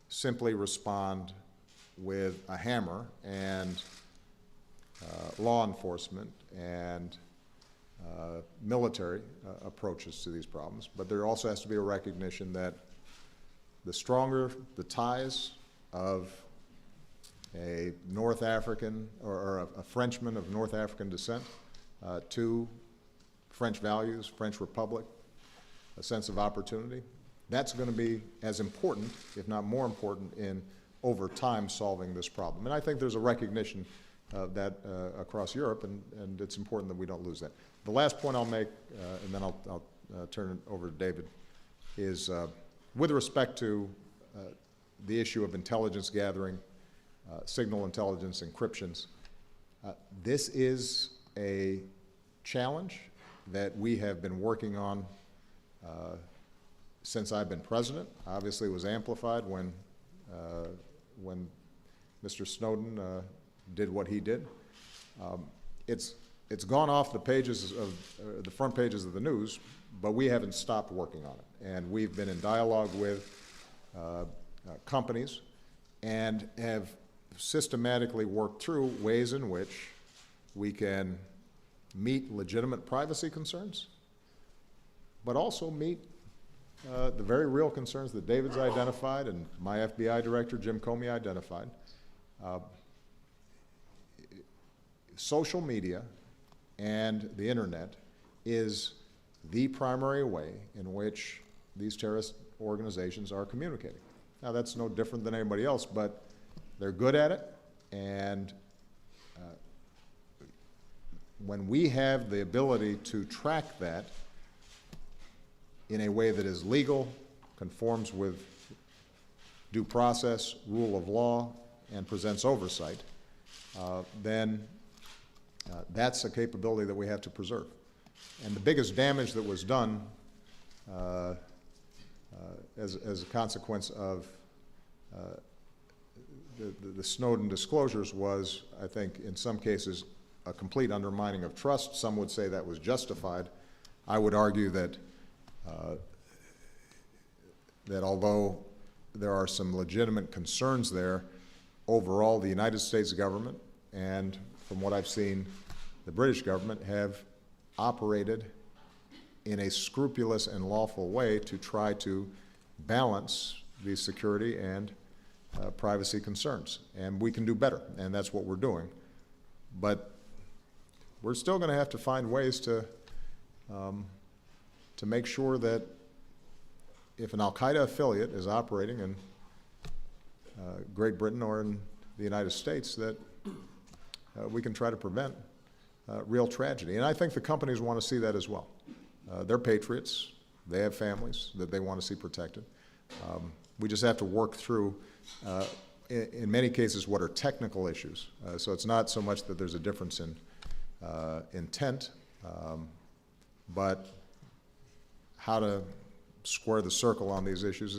simply respond with a hammer and law enforcement and military approaches to these problems, but there also has to be a recognition that the stronger the ties of a North African or a Frenchman of North African descent to French values, French Republic, a sense of opportunity, that's going to be as important, if not more important, in over time solving this problem. And I think there's a recognition of that across Europe, and it's important that we don't lose that. The last point I'll make, and then I'll turn it over to David, is with respect to the issue of intelligence gathering, signal intelligence, encryptions, this is a challenge that we have been working on since I've been president. Obviously, it was amplified when Mr. Snowden did what he did. It's gone off the pages of the front pages of the news, but we haven't stopped working on it. And we've been in dialogue with companies and have systematically worked through ways in which we can meet legitimate privacy concerns, but also meet the very real concerns that David's identified and my FBI director, Jim Comey, identified. Social media and the internet is the primary way in which these terrorist organizations are communicating. Now, that's no different than anybody else, but they're good at it, and when we have the ability to track that in a way that is legal, conforms with due process, rule of law, and presents oversight, then that's a capability that we have to preserve. And the biggest damage that was done as a consequence of the Snowden disclosures was, I think, in some cases, a complete undermining of trust. Some would say that was justified. I would argue that that although there are some legitimate concerns there, overall the United States government and, from what I've seen, the British government have operated in a scrupulous and lawful way to try to balance these security and privacy concerns. And we can do better, and that's what we're doing. But we're still going to have to find ways to make sure that if an al-Qaeda affiliate is operating in Great Britain or in the United States, that we can try to prevent real tragedy. And I think the companies want to see that as well. They're patriots. They have families that they want to see protected. We just have to work through, in many cases, what are technical issues. So it's not so much that there's a difference in intent, but how to square the circle on these issues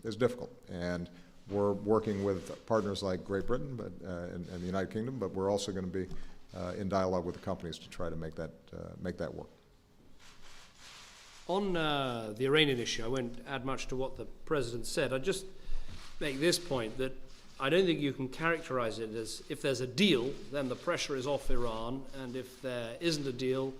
is difficult. And we're working with partners like Great Britain and the United Kingdom, but we're also going to be in dialogue with the companies to try to make that work. On the Iranian issue, I won't add much to what the President said. I'd just make this point that I don't think you can characterize it as if there's a deal, then the pressure is off Iran, and if there isn't a deal,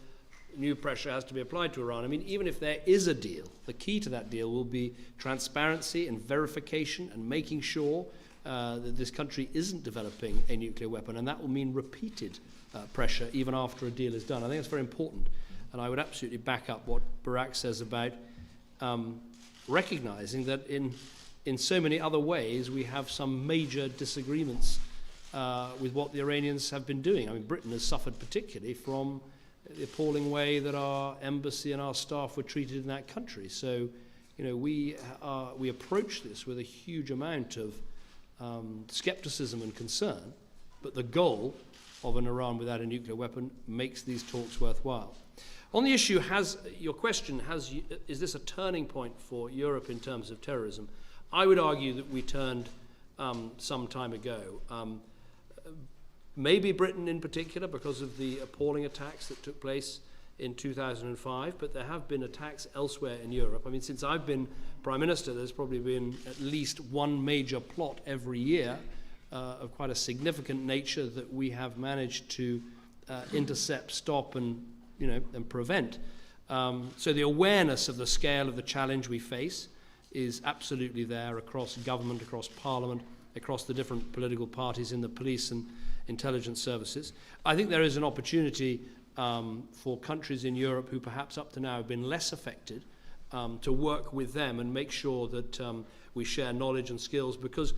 new pressure has to be applied to Iran. I mean, even if there is a deal, the key to that deal will be transparency and verification and making sure that this country isn't developing a nuclear weapon, and that will mean repeated pressure even after a deal is done. I think it's very important, and I would absolutely back up what Barak says about recognizing that in so many other ways we have some major disagreements with what the Iranians have been doing. I mean, Britain has suffered particularly from the appalling way that our embassy and our staff were treated in that country. So, you know, we approach this with a huge amount of skepticism and concern, but the goal of an Iran without a nuclear weapon makes these talks worthwhile. On the issue, your question, is this a turning point for Europe in terms of terrorism? I would argue that we turned some time ago. maybe Britain in particular because of the appalling attacks that took place in 2005, but there have been attacks elsewhere in Europe. I mean, since I've been Prime Minister, there's probably been at least one major plot every year of quite a significant nature that we have managed to intercept, stop, and prevent. So the awareness of the scale of the challenge we face is absolutely there across government, across Parliament, across the different political parties in the police and intelligence services. I think there is an opportunity for countries in Europe who perhaps up to now have been less affected to work with them and make sure that we share knowledge and skills, because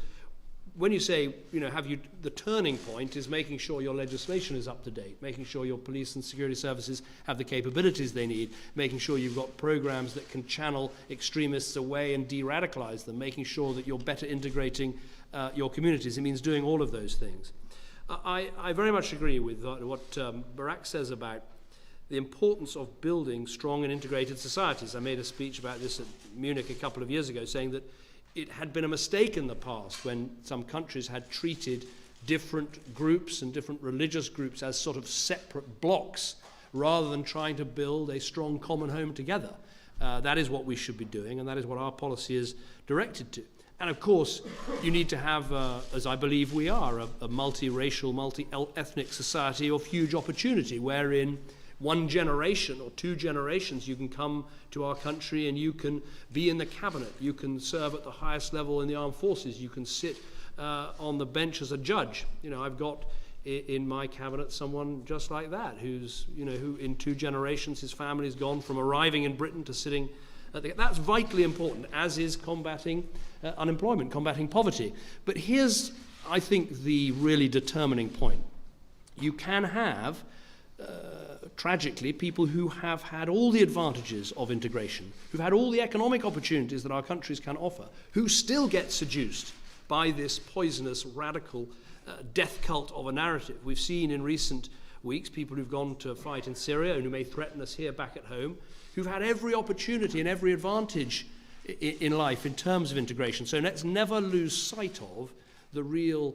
when you say, the turning point is making sure your legislation is up to date, making sure your police and security services have the capabilities they need, making sure you've got programs that can channel extremists away and de-radicalize them, making sure that you're better integrating your communities. It means doing all of those things. I very much agree with what Barack says about the importance of building strong and integrated societies. I made a speech about this at Munich a couple of years ago, saying that it had been a mistake in the past when some countries had treated different groups and different religious groups as sort of separate blocks rather than trying to build a strong common home together. That is what we should be doing, and that is what our policy is directed to. And of course, you need to have, as I believe we are, a multiracial, multi-ethnic society of huge opportunity, wherein one generation or two generations you can come to our country and you can be in the cabinet, you can serve at the highest level in the armed forces, you can sit on the bench as a judge. I've got in my cabinet someone just like that, who's, who in 2 generations his family's gone from arriving in Britain to sitting. That's vitally important, as is combating unemployment, combating poverty. But here's, I think, the really determining point. You can have, tragically, people who have had all the advantages of integration, who've had all the economic opportunities that our countries can offer, who still get seduced by this poisonous, radical death cult of a narrative. We've seen in recent weeks people who've gone to fight in Syria and who may threaten us here back at home, who've had every opportunity and every advantage in life in terms of integration. So let's never lose sight of the real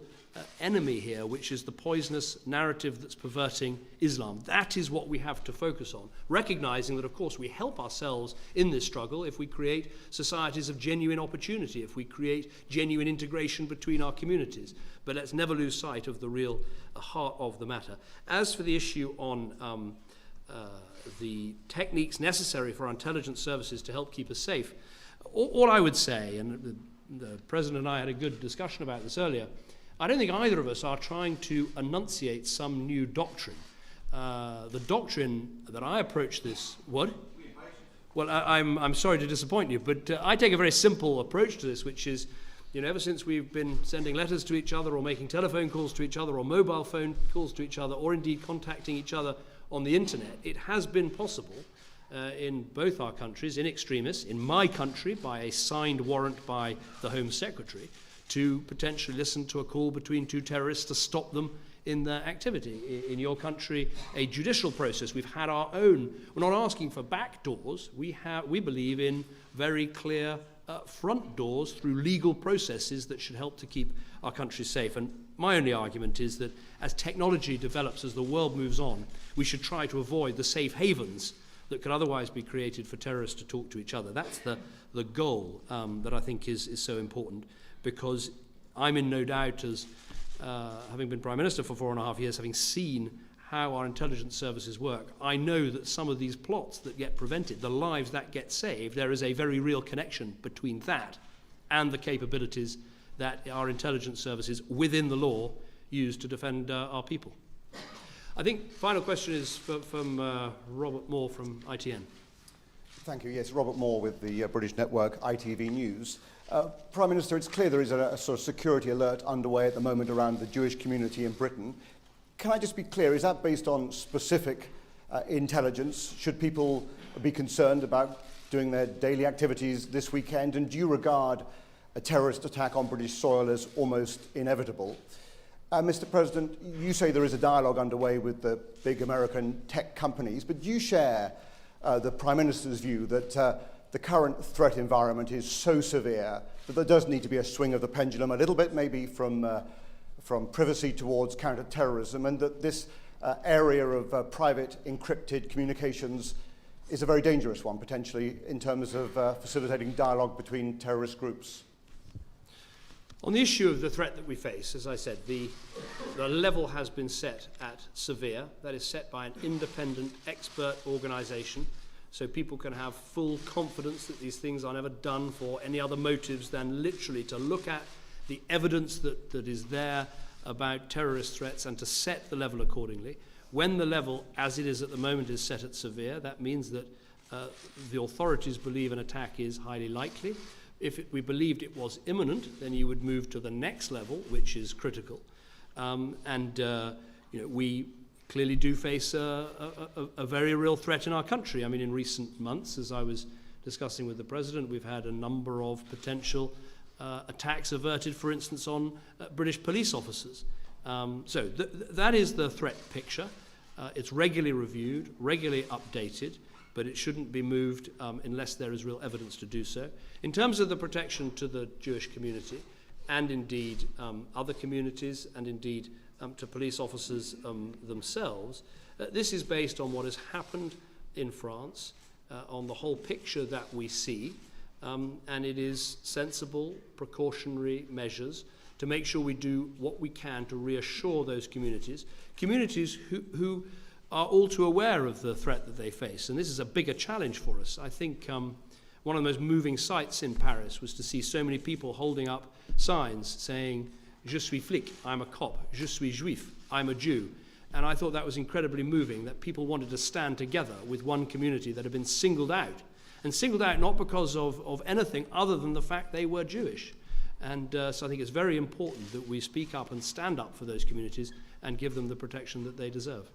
enemy here, which is the poisonous narrative that's perverting Islam. That is what we have to focus on, recognizing that, of course, we help ourselves in this struggle if we create societies of genuine opportunity, if we create genuine integration between our communities. But let's never lose sight of the real heart of the matter. As for the issue on the techniques necessary for our intelligence services to help keep us safe, all I would say, and the President and I had a good discussion about this earlier, I don't think either of us are trying to enunciate some new doctrine. The doctrine that I approach this, what? Well, I'm sorry to disappoint you, but I take a very simple approach to this, which is, ever since we've been sending letters to each other or making telephone calls to each other or mobile phone calls to each other or indeed contacting each other on the internet, it has been possible in both our countries, in extremis, in my country by a signed warrant by the Home Secretary, to potentially listen to a call between 2 terrorists to stop them in their activity. In your country, a judicial process. We've had our own. We're not asking for back doors. We believe in very clear front doors through legal processes that should help to keep our country safe. And my only argument is that as technology develops, as the world moves on, we should try to avoid the safe havens that could otherwise be created for terrorists to talk to each other. That's the goal that I think is so important, because I'm in no doubt, as having been Prime Minister for 4.5 years, having seen how our intelligence services work, I know that some of these plots that get prevented, the lives that get saved, there is a very real connection between that and the capabilities that our intelligence services within the law use to defend our people. I think final question is from Robert Moore from ITN. Thank you. Yes, Robert Moore with the British network ITV News. Prime Minister, it's clear there is a sort of security alert underway at the moment around the Jewish community in Britain. Can I just be clear, is that based on specific intelligence? Should people be concerned about doing their daily activities this weekend? And do you regard a terrorist attack on British soil as almost inevitable? Mr. President, you say there is a dialogue underway with the big American tech companies, but do you share the Prime Minister's view that the current threat environment is so severe that there does need to be a swing of the pendulum a little bit, maybe from from privacy towards counter-terrorism, and that this area of private encrypted communications is a very dangerous one, potentially, in terms of facilitating dialogue between terrorist groups. On the issue of the threat that we face, as I said, the level has been set at severe. That is set by an independent expert organisation, so people can have full confidence that these things are never done for any other motives than literally to look at the evidence that is there about terrorist threats and to set the level accordingly. When the level, as it is at the moment, is set at severe, that means that the authorities believe an attack is highly likely. If we believed it was imminent, then you would move to the next level, which is critical. We clearly do face a very real threat in our country. I mean, in recent months, as I was discussing with the President, we've had a number of potential attacks averted, for instance, on British police officers. That is the threat picture. It's regularly reviewed, regularly updated, but it shouldn't be moved unless there is real evidence to do so. In terms of the protection to the Jewish community, and indeed other communities, and indeed to police officers themselves, this is based on what has happened in France, on the whole picture that we see, and it is sensible, precautionary measures to make sure we do what we can to reassure those communities who are all too aware of the threat that they face. And this is a bigger challenge for us. I think one of the most moving sights in Paris was to see so many people holding up signs saying, "Je suis flic, I'm a cop. Je suis juif, I'm a Jew." And I thought that was incredibly moving, that people wanted to stand together with one community that had been singled out. And singled out not because of anything other than the fact they were Jewish. And so I think it's very important that we speak up and stand up for those communities and give them the protection that they deserve.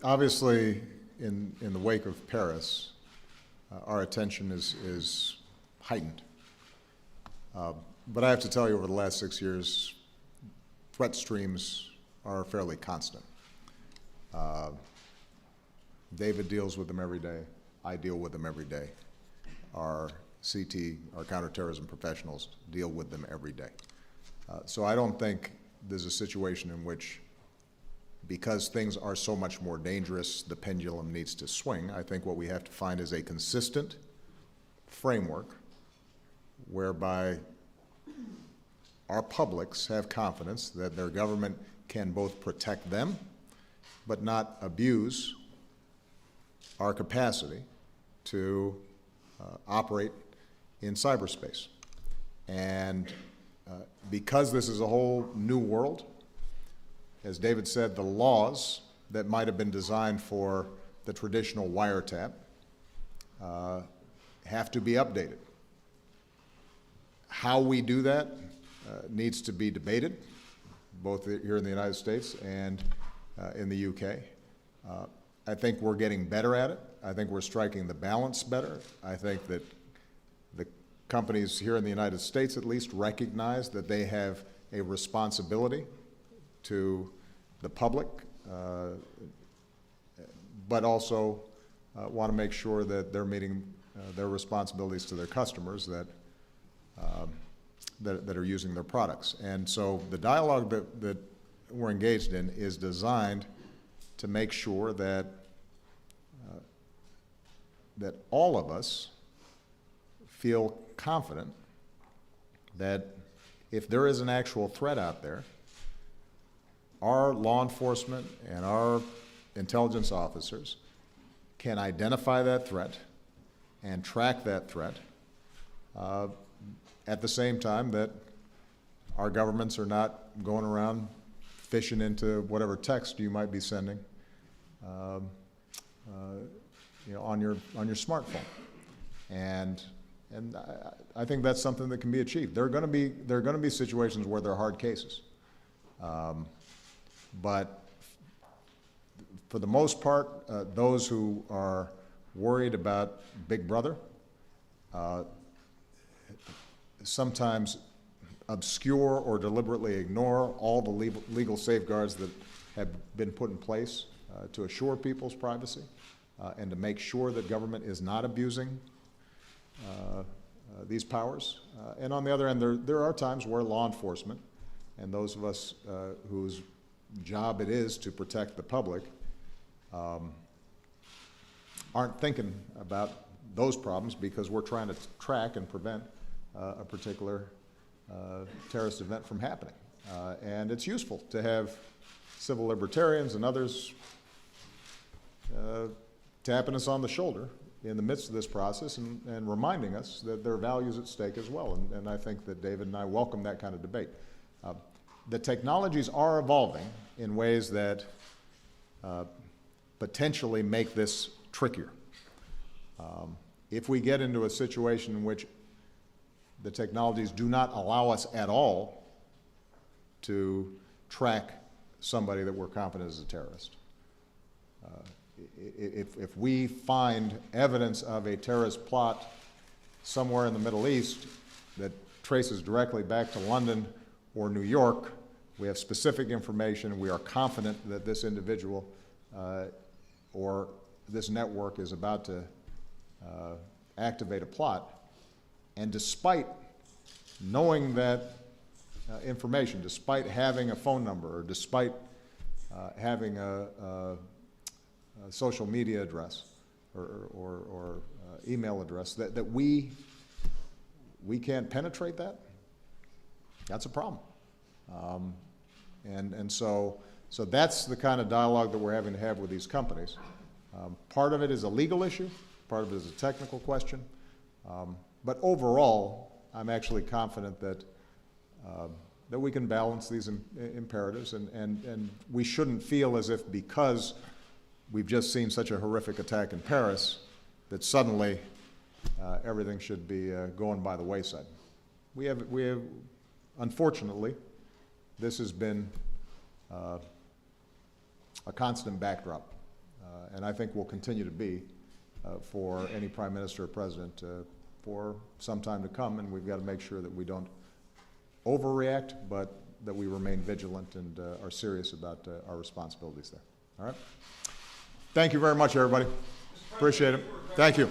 Obviously, in the wake of Paris, our attention is heightened. But I have to tell you, over the last 6 years, threat streams are fairly constant. David deals with them every day. I deal with them every day. Our CT, our counterterrorism professionals, deal with them every day. So I don't think there's a situation in which, because things are so much more dangerous, the pendulum needs to swing. I think what we have to find is a consistent framework whereby our publics have confidence that their government can both protect them but not abuse our capacity to operate in cyberspace. And because this is a whole new world, as David said, the laws that might have been designed for the traditional wiretap have to be updated. How we do that needs to be debated, both here in the United States and in the UK. I think we're getting better at it. I think we're striking the balance better. I think that the companies here in the United States at least recognize that they have a responsibility to the public, but also want to make sure that they're meeting their responsibilities to their customers that are using their products. And so the dialogue that we're engaged in is designed to make sure that that all of us feel confident that if there is an actual threat out there, our law enforcement and our intelligence officers can identify that threat and track that threat at the same time that our governments are not going around fishing into whatever text you might be sending on your smartphone. And I think that's something that can be achieved. There are going to be situations where there are hard cases. But for the most part, those who are worried about Big Brother sometimes obscure or deliberately ignore all the legal safeguards that have been put in place to assure people's privacy and to make sure that government is not abusing these powers. And on the other end, there are times where law enforcement and those of us whose job it is to protect the public aren't thinking about those problems because we're trying to track and prevent a particular terrorist event from happening. And it's useful to have civil libertarians and others tapping us on the shoulder in the midst of this process and reminding us that there are values at stake as well. And I think that David and I welcome that kind of debate. The technologies are evolving in ways that potentially make this trickier. If we get into a situation in which the technologies do not allow us at all to track somebody that we're confident is a terrorist, if we find evidence of a terrorist plot somewhere in the Middle East that traces directly back to London or New York, we have specific information, and we are confident that this individual or this network is about to activate a plot, and despite knowing that information, despite having a phone number, or despite having a social media address or email address, that we can't penetrate that, that's a problem. And so that's the kind of dialogue that we're having to have with these companies. Part of it is a legal issue, part of it is a technical question, but overall, I'm actually confident that that we can balance these imperatives, and we shouldn't feel as if because we've just seen such a horrific attack in Paris that suddenly everything should be going by the wayside. We have, unfortunately, this has been a constant backdrop, and I think will continue to be for any prime minister or president for some time to come, and we've got to make sure that we don't overreact, but that we remain vigilant and are serious about our responsibilities there. All right? Thank you very much, everybody. Appreciate it. Thank you.